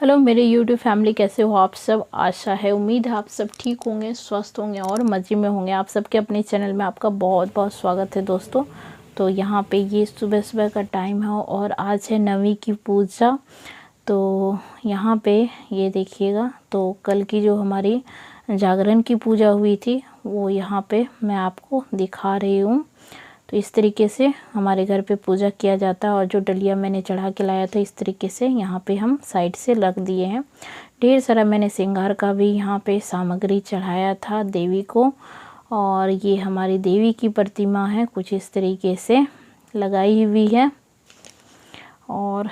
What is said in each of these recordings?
Hello मेरे YouTube family, कैसे हो आप सब। आशा है, उम्मीद है आप सब ठीक होंगे, स्वस्थ होंगे और मज़े में होंगे। आप सबके अपने चैनल में आपका बहुत बहुत स्वागत है दोस्तों। तो यहाँ पे ये सुबह सुबह का टाइम है और आज है नवमी की पूजा। तो यहाँ पे ये देखिएगा, तो कल की जो हमारी जागरण की पूजा हुई थी वो यहाँ पे मैं आपको दिखा रही हूँ। तो इस तरीके से हमारे घर पे पूजा किया जाता है और जो डलिया मैंने चढ़ा के लाया था इस तरीके से यहाँ पे हम साइड से रख दिए हैं। ढेर सारा मैंने श्रृंगार का भी यहाँ पे सामग्री चढ़ाया था देवी को। और ये हमारी देवी की प्रतिमा है, कुछ इस तरीके से लगाई हुई है। और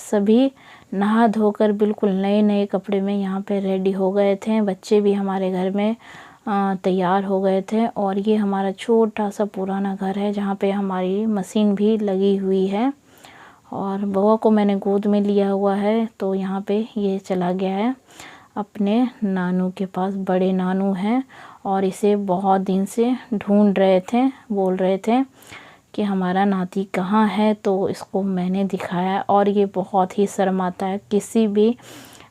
सभी नहा धोकर बिल्कुल नए नए कपड़े में यहाँ पे रेडी हो गए थे। बच्चे भी हमारे घर में तैयार हो गए थे। और ये हमारा छोटा सा पुराना घर है जहाँ पे हमारी मशीन भी लगी हुई है। और बउआ को मैंने गोद में लिया हुआ है, तो यहाँ पे ये चला गया है अपने नानू के पास। बड़े नानू हैं और इसे बहुत दिन से ढूंढ रहे थे, बोल रहे थे कि हमारा नाती कहाँ है। तो इसको मैंने दिखाया और ये बहुत ही शर्माता है। किसी भी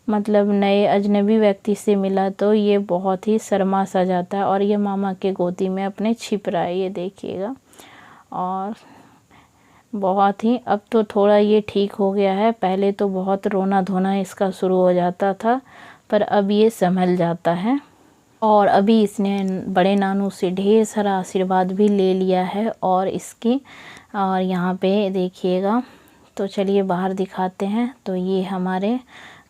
मतलब नए अजनबी व्यक्ति से मिला तो ये बहुत ही शर्मा सा जाता है और ये मामा के गोदी में अपने छिप रहा है, ये देखिएगा। और बहुत ही अब तो थोड़ा ये ठीक हो गया है। पहले तो बहुत रोना धोना इसका शुरू हो जाता था, पर अब ये संभल जाता है। और अभी इसने बड़े नानू से ढेर सारा आशीर्वाद भी ले लिया है और इसकी। और यहाँ पे देखिएगा, तो चलिए बाहर दिखाते हैं। तो ये हमारे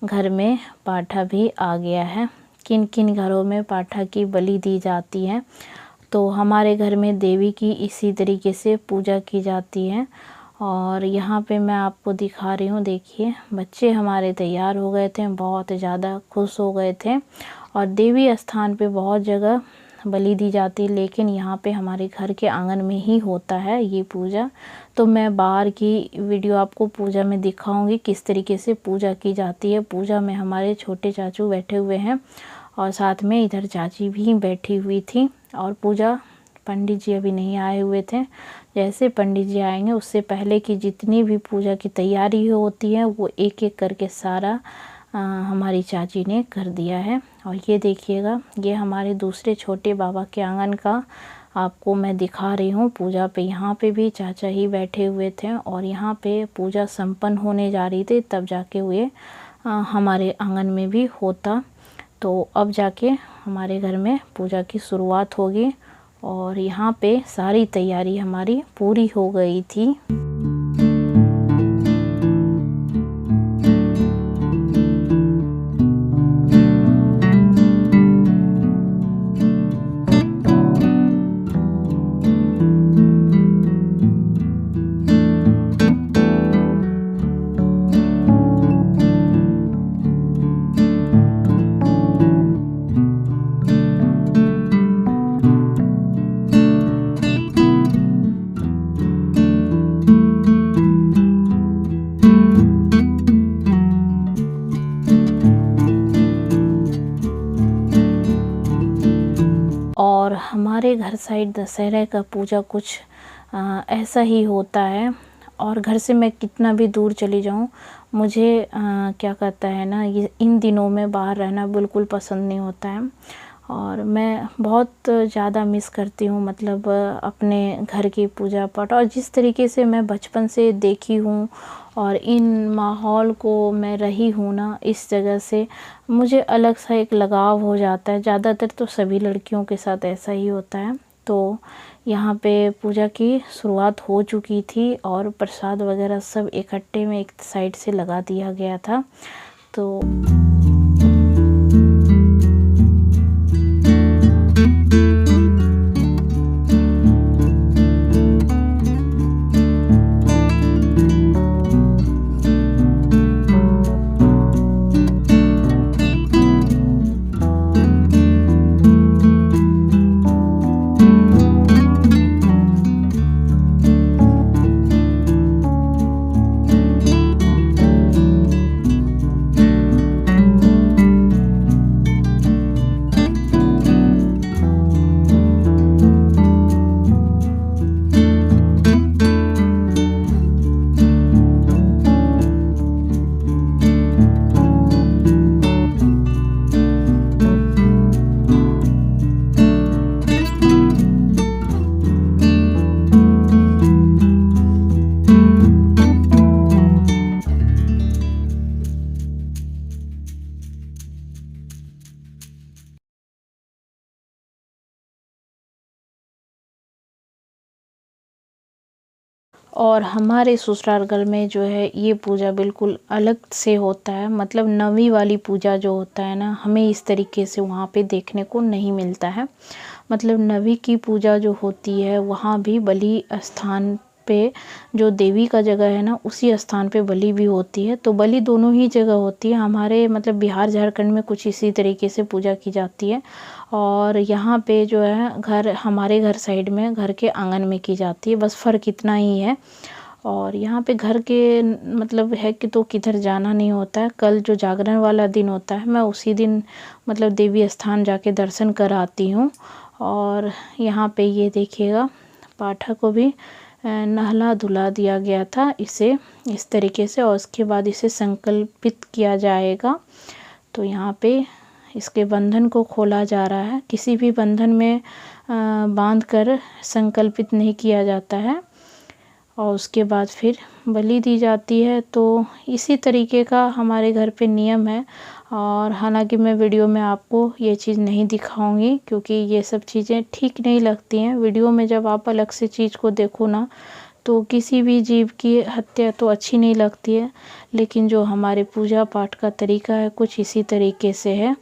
घर में पाठा भी आ गया है। किन किन घरों में पाठा की बलि दी जाती है, तो हमारे घर में देवी की इसी तरीके से पूजा की जाती है। और यहाँ पे मैं आपको दिखा रही हूँ, देखिए बच्चे हमारे तैयार हो गए थे, बहुत ज़्यादा खुश हो गए थे। और देवी स्थान पे बहुत जगह बलि दी जाती है, लेकिन यहाँ पे हमारे घर के आंगन में ही होता है ये पूजा। तो मैं बाहर की वीडियो आपको पूजा में दिखाऊंगी किस तरीके से पूजा की जाती है। पूजा में हमारे छोटे चाचू बैठे हुए हैं और साथ में इधर चाची भी बैठी हुई थी। और पूजा पंडित जी अभी नहीं आए हुए थे। जैसे पंडित जी आएंगे उससे पहले की जितनी भी पूजा की तैयारी होती है वो एक एक करके सारा हमारी चाची ने कर दिया है। और ये देखिएगा, ये हमारे दूसरे छोटे बाबा के आंगन का आपको मैं दिखा रही हूँ। पूजा पे यहाँ पे भी चाचा ही बैठे हुए थे और यहाँ पे पूजा संपन्न होने जा रही थी, तब जाके हुए हमारे आंगन में भी होता। तो अब जाके हमारे घर में पूजा की शुरुआत होगी। और यहाँ पे सारी तैयारी हमारी पूरी हो गई थी। और हमारे घर साइड दशहरे का पूजा कुछ ऐसा ही होता है। और घर से मैं कितना भी दूर चली जाऊं, मुझे क्या कहता है ना, ये इन दिनों में बाहर रहना बिल्कुल पसंद नहीं होता है। और मैं बहुत ज़्यादा मिस करती हूँ, मतलब अपने घर की पूजा पाठ और जिस तरीके से मैं बचपन से देखी हूँ और इन माहौल को मैं रही हूँ ना, इस जगह से मुझे अलग सा एक लगाव हो जाता है। ज़्यादातर तो सभी लड़कियों के साथ ऐसा ही होता है। तो यहाँ पे पूजा की शुरुआत हो चुकी थी और प्रसाद वगैरह सब इकट्ठे में एक साइड से लगा दिया गया था। तो और हमारे ससुराल में जो है ये पूजा बिल्कुल अलग से होता है। मतलब नवी वाली पूजा जो होता है ना, हमें इस तरीके से वहाँ पे देखने को नहीं मिलता है। मतलब नवी की पूजा जो होती है वहाँ भी बलि स्थान पे, जो देवी का जगह है ना, उसी स्थान पे बलि भी होती है। तो बलि दोनों ही जगह होती है। हमारे मतलब बिहार झारखंड में कुछ इसी तरीके से पूजा की जाती है। और यहाँ पे जो है घर, हमारे घर साइड में घर के आंगन में की जाती है, बस फ़र्क इतना ही है। और यहाँ पे घर के मतलब है कि तो किधर जाना नहीं होता है। कल जो जागरण वाला दिन होता है, मैं उसी दिन मतलब देवी स्थान जाके दर्शन कर आती हूँ। और यहाँ पे ये देखिएगा, पाठा को भी नहला धुला दिया गया था इसे इस तरीके से, और उसके बाद इसे संकल्पित किया जाएगा। तो यहाँ पे इसके बंधन को खोला जा रहा है। किसी भी बंधन में बांध कर संकल्पित नहीं किया जाता है, और उसके बाद फिर बलि दी जाती है। तो इसी तरीके का हमारे घर पे नियम है। और हालांकि मैं वीडियो में आपको ये चीज़ नहीं दिखाऊंगी, क्योंकि ये सब चीज़ें ठीक नहीं लगती हैं। वीडियो में जब आप अलग से चीज़ को देखो ना, तो किसी भी जीव की हत्या तो अच्छी नहीं लगती है। लेकिन जो हमारे पूजा पाठ का तरीका है कुछ इसी तरीके से है।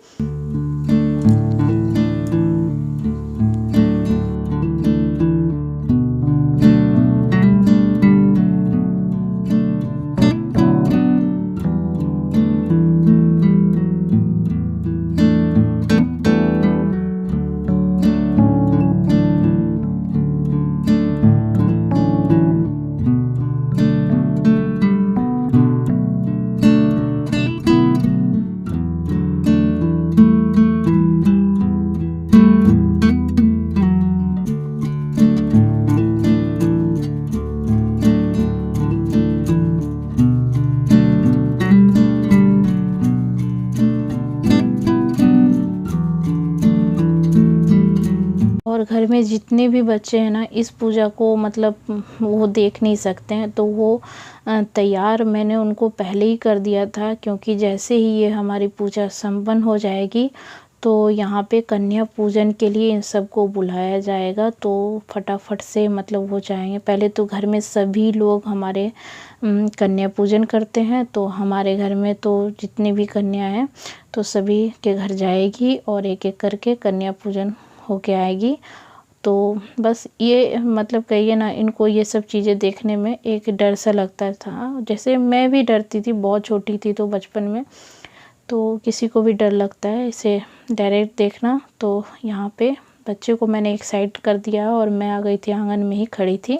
और घर में जितने भी बच्चे हैं ना, इस पूजा को मतलब वो देख नहीं सकते हैं, तो वो तैयार मैंने उनको पहले ही कर दिया था। क्योंकि जैसे ही ये हमारी पूजा संपन्न हो जाएगी, तो यहाँ पे कन्या पूजन के लिए इन सबको बुलाया जाएगा। तो फटाफट से मतलब हो जाएंगे। पहले तो घर में सभी लोग हमारे कन्या पूजन करते हैं। तो हमारे घर में तो जितनी भी कन्या हैं, तो सभी के घर जाएगी और एक एक करके कन्या पूजन होके आएगी। तो बस ये मतलब कहिए ना, इनको ये सब चीज़ें देखने में एक डर सा लगता था। जैसे मैं भी डरती थी, बहुत छोटी थी तो बचपन में, तो किसी को भी डर लगता है इसे डायरेक्ट देखना। तो यहाँ पे बच्चे को मैंने एक साइड कर दिया और मैं आ गई थी, आंगन में ही खड़ी थी।